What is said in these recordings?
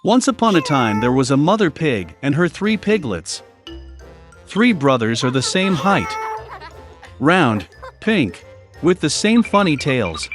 Once upon a time there was a mother pig and her 3 piglets. 3 brothers are the same height. Round, pink, with the same funny tails.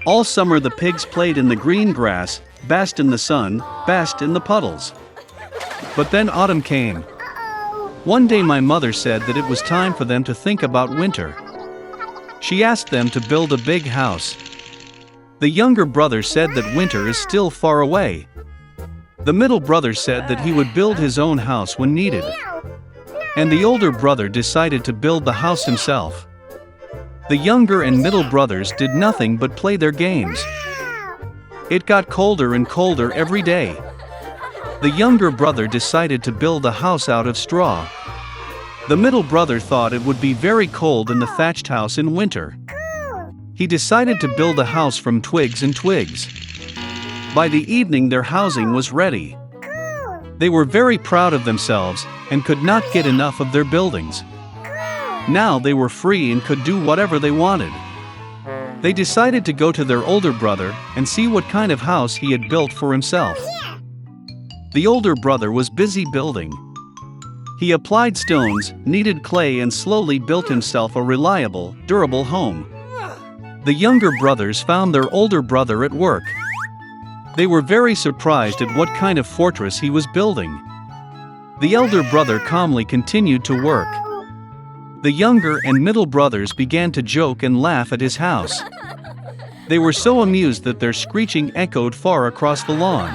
All summer the pigs played in the green grass, basked in the sun, basked in the puddles. But then autumn came. One day my mother said that it was time for them to think about winter. She asked them to build a big house. The younger brother said that winter is still far away. The middle brother said that he would build his own house when needed. And the older brother decided to build the house himself. The younger and middle brothers did nothing but play their games. It got colder and colder every day. The younger brother decided to build a house out of straw. The middle brother thought it would be very cold in the thatched house in winter. He decided to build a house from twigs and twigs. By the evening their housing was ready. They were very proud of themselves and could not get enough of their buildings. Now they were free and could do whatever they wanted. They decided to go to their older brother and see what kind of house he had built for himself. The older brother was busy building. He applied stones, kneaded clay and slowly built himself a reliable, durable home. The younger brothers found their older brother at work. They were very surprised at what kind of fortress he was building. The elder brother calmly continued to work. The younger and middle brothers began to joke and laugh at his house. They were so amused that their screeching echoed far across the lawn.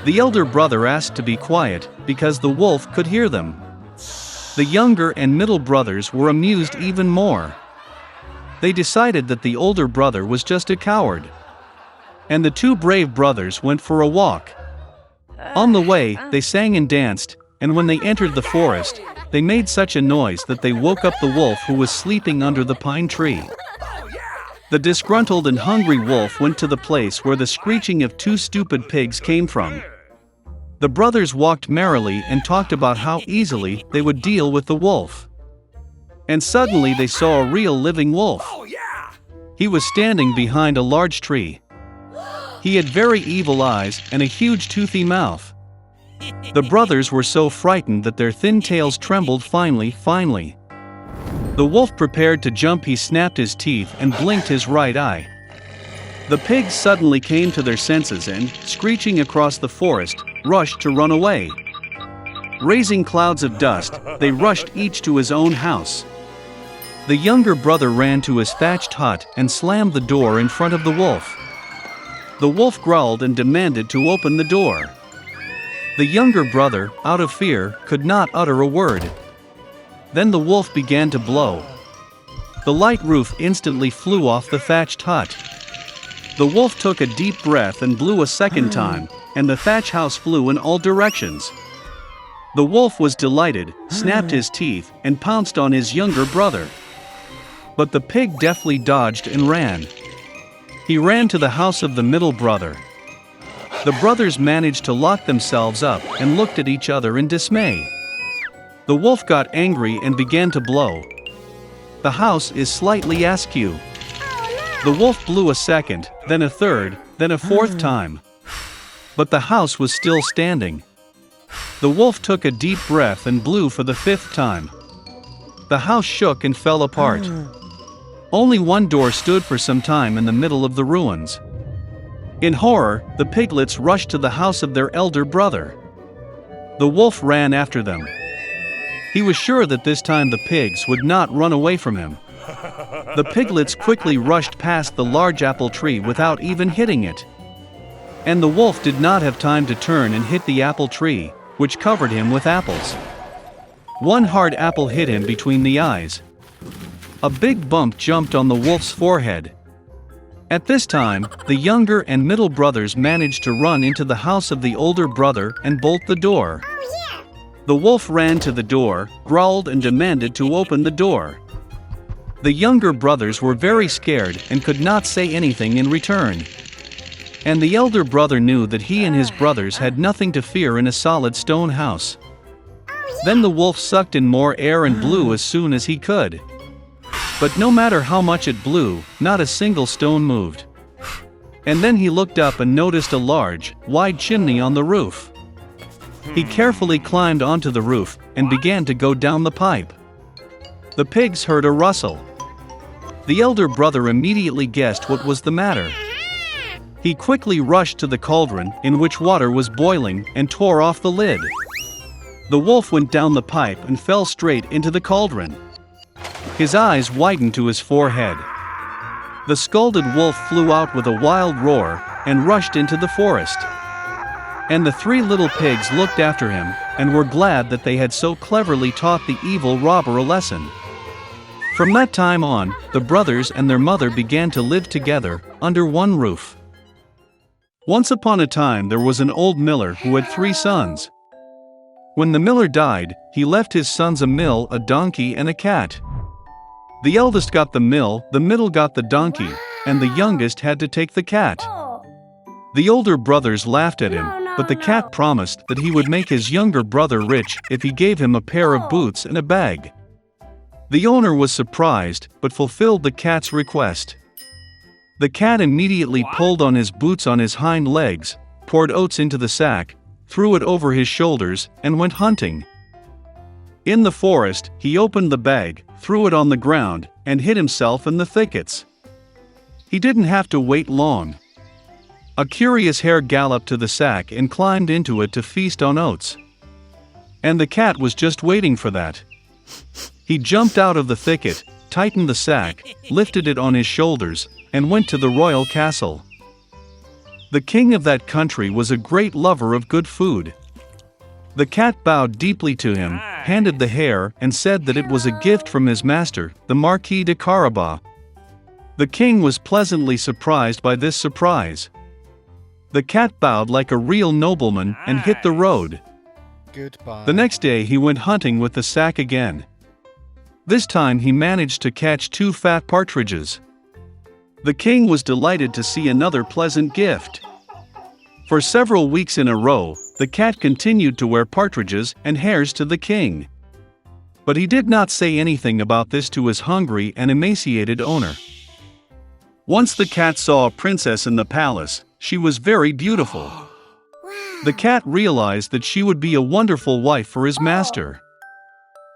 The elder brother asked to be quiet because the wolf could hear them. The younger and middle brothers were amused even more. They decided that the older brother was just a coward. And the 2 brave brothers went for a walk. On the way, they sang and danced, and when they entered the forest, they made such a noise that they woke up the wolf who was sleeping under the pine tree. The disgruntled and hungry wolf went to the place where the screeching of 2 stupid pigs came from. The brothers walked merrily and talked about how easily they would deal with the wolf. And suddenly they saw a real living wolf. He was standing behind a large tree. He had very evil eyes and a huge toothy mouth. The brothers were so frightened that their thin tails trembled finely. The wolf prepared to jump. He snapped his teeth and blinked his right eye. The pigs suddenly came to their senses and, screeching across the forest, rushed to run away. Raising clouds of dust, they rushed each to his own house. The younger brother ran to his thatched hut and slammed the door in front of the wolf. The wolf growled and demanded to open the door. The younger brother, out of fear, could not utter a word. Then the wolf began to blow. The light roof instantly flew off the thatched hut. The wolf took a deep breath and blew a second time, and the thatch house flew in all directions. The wolf was delighted, snapped his teeth, and pounced on his younger brother. But the pig deftly dodged and ran. He ran to the house of the middle brother. The brothers managed to lock themselves up and looked at each other in dismay. The wolf got angry and began to blow. The house is slightly askew. The wolf blew a second, then a third, then a fourth time. But the house was still standing. The wolf took a deep breath and blew for the 5th time. The house shook and fell apart. Only one door stood for some time in the middle of the ruins. In horror, the piglets rushed to the house of their elder brother. The wolf ran after them. He was sure that this time the pigs would not run away from him. The piglets quickly rushed past the large apple tree without even hitting it. And the wolf did not have time to turn and hit the apple tree, which covered him with apples. One hard apple hit him between the eyes. A big bump jumped on the wolf's forehead. At this time, the younger and middle brothers managed to run into the house of the older brother and bolt the door. The wolf ran to the door, growled and demanded to open the door. The younger brothers were very scared and could not say anything in return. And the elder brother knew that he and his brothers had nothing to fear in a solid stone house. Then the wolf sucked in more air and blew as soon as he could. But no matter how much it blew, not a single stone moved. And then he looked up and noticed a large, wide chimney on the roof. He carefully climbed onto the roof and began to go down the pipe. The pigs heard a rustle. The elder brother immediately guessed what was the matter. He quickly rushed to the cauldron in which water was boiling and tore off the lid. The wolf went down the pipe and fell straight into the cauldron. His eyes widened to his forehead. The scalded wolf flew out with a wild roar and rushed into the forest. And the three little pigs looked after him and were glad that they had so cleverly taught the evil robber a lesson. From that time on, the brothers and their mother began to live together under one roof. Once upon a time there was an old miller who had 3 sons. When the miller died, he left his sons a mill, a donkey, and a cat. The eldest got the mill, the middle got the donkey, and the youngest had to take the cat. The older brothers laughed at him, but the cat promised that he would make his younger brother rich if he gave him a pair of boots and a bag. The owner was surprised, but fulfilled the cat's request. The cat immediately pulled on his boots on his hind legs, poured oats into the sack, threw it over his shoulders, and went hunting. In the forest, he opened the bag, threw it on the ground, and hid himself in the thickets. He didn't have to wait long. A curious hare galloped to the sack and climbed into it to feast on oats. And the cat was just waiting for that. He jumped out of the thicket, tightened the sack, lifted it on his shoulders, and went to the royal castle. The king of that country was a great lover of good food. The cat bowed deeply to him, handed the hare, and said that it was a gift from his master, the Marquis de Carabas. The king was pleasantly surprised by this surprise. The cat bowed like a real nobleman and hit the road. Goodbye. The next day he went hunting with the sack again. This time he managed to catch 2 fat partridges. The king was delighted to see another pleasant gift. For several weeks in a row, the cat continued to wear partridges and hares to the king. But he did not say anything about this to his hungry and emaciated owner. Once the cat saw a princess in the palace. She was very beautiful. The cat realized that she would be a wonderful wife for his master.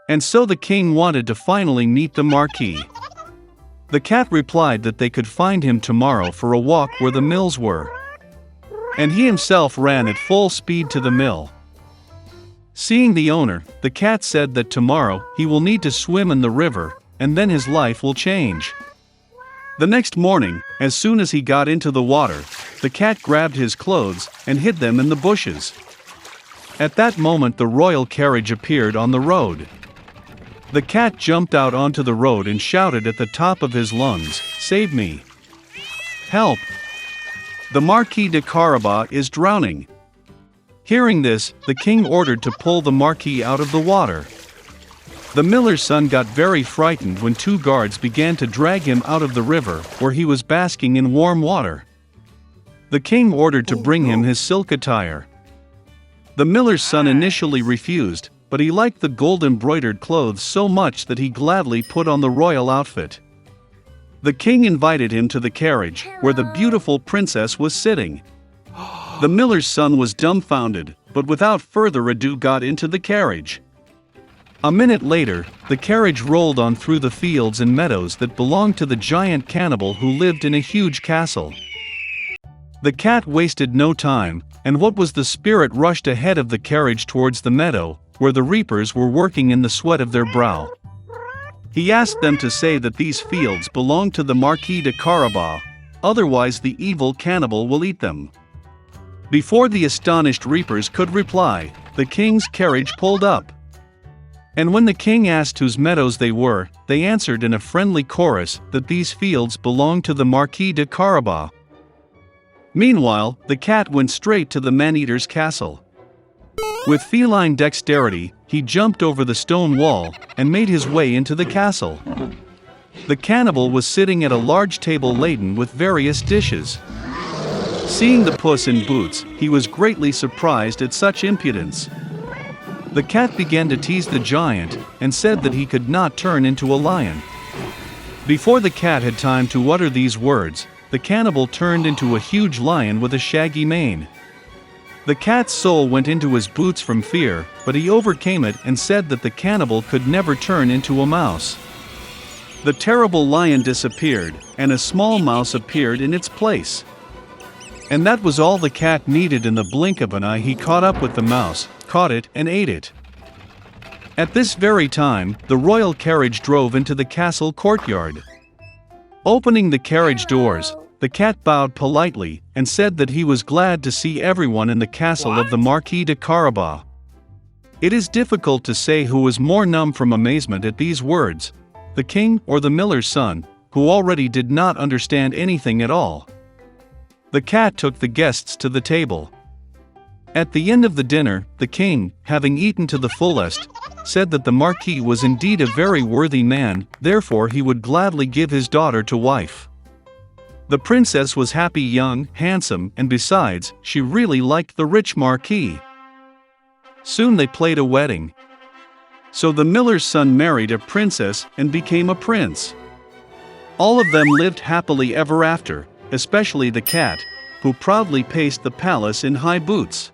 And so the king wanted to finally meet the Marquis. The cat replied that they could find him tomorrow for a walk where the mills were. And he himself ran at full speed to the mill. Seeing the owner, the cat said that tomorrow he will need to swim in the river, and then his life will change. The next morning, as soon as he got into the water, the cat grabbed his clothes and hid them in the bushes. At that moment the royal carriage appeared on the road. The cat jumped out onto the road and shouted at the top of his lungs, "Save me! Help! The Marquis de Carabas is drowning!" Hearing this, the king ordered to pull the Marquis out of the water. The miller's son got very frightened when 2 guards began to drag him out of the river where he was basking in warm water. The king ordered to bring him his silk attire. The miller's son initially refused, but he liked the gold-embroidered clothes so much that he gladly put on the royal outfit. The king invited him to the carriage, where the beautiful princess was sitting. The miller's son was dumbfounded, but without further ado got into the carriage. A minute later, the carriage rolled on through the fields and meadows that belonged to the giant cannibal who lived in a huge castle. The cat wasted no time, and what was the spirit rushed ahead of the carriage towards the meadow, where the reapers were working in the sweat of their brow. He asked them to say that these fields belonged to the Marquis de Carabas, otherwise the evil cannibal will eat them. Before the astonished reapers could reply, the king's carriage pulled up. And when the king asked whose meadows they were, they answered in a friendly chorus that these fields belonged to the Marquis de Carabas. Meanwhile, the cat went straight to the man-eater's castle. With feline dexterity, he jumped over the stone wall and made his way into the castle. The cannibal was sitting at a large table laden with various dishes. Seeing the Puss in Boots, he was greatly surprised at such impudence. The cat began to tease the giant and said that he could not turn into a lion. Before the cat had time to utter these words, the cannibal turned into a huge lion with a shaggy mane. The cat's soul went into his boots from fear, but he overcame it and said that the cannibal could never turn into a mouse. The terrible lion disappeared, and a small mouse appeared in its place. And that was all the cat needed. In the blink of an eye he caught up with the mouse, caught it and ate it. At this very time, the royal carriage drove into the castle courtyard. Opening the carriage doors, the cat bowed politely and said that he was glad to see everyone in the castle of the Marquis de Carabas. It is difficult to say who was more numb from amazement at these words, the king or the miller's son, who already did not understand anything at all. The cat took the guests to the table. At the end of the dinner, the king, having eaten to the fullest, said that the Marquis was indeed a very worthy man, therefore he would gladly give his daughter to wife. The princess was happy, young, handsome, and besides, she really liked the rich Marquis. Soon they played a wedding. So the miller's son married a princess and became a prince. All of them lived happily ever after, especially the cat, who proudly paced the palace in high boots.